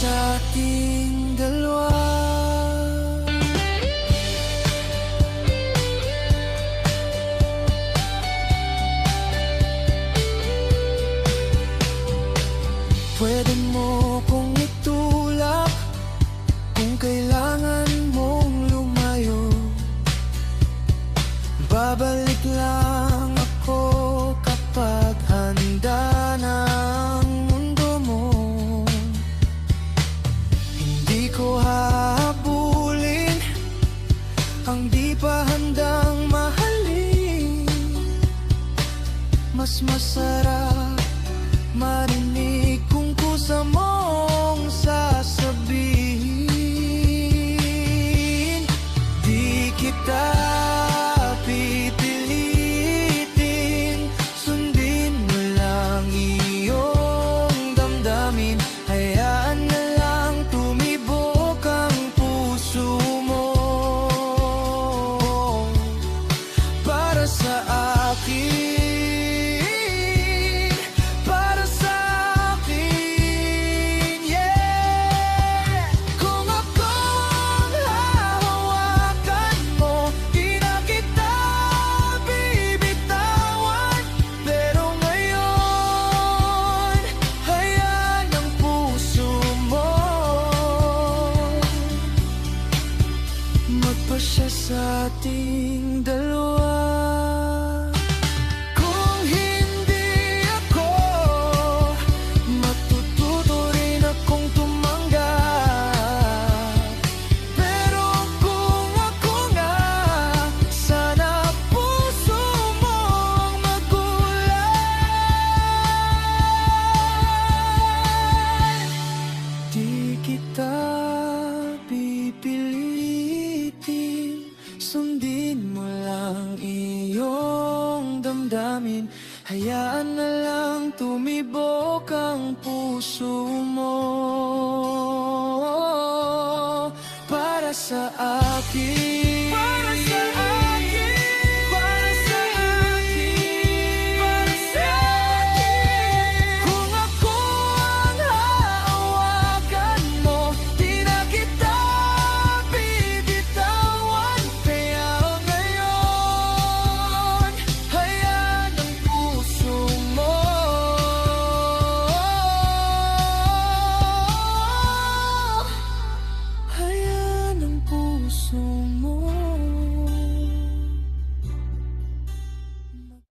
sa ating dalawa. Pwede mo kong itulak kung kailangan mong lumayo. Babalik lang ako kapag handa na ang mundo mo. Hindi ko hahabulin ang di pa handang mahalin. Mas masarap marinig kung kusa mong sasabihin. Di kita pipilitin, sundin mo lang iyong damdamin. Hayaan na lang tumibok ang puso mo. Para sa akin, magpasya sa ating dalawa. Kung hindi ako, matututo rin akong tumanggap. Pero kung ako nga, sana puso mong magulat. Di kita pipilitin, sundin mo lang iyong damdamin. Hayaan na lang tumibok ang puso mo. Para sa akin,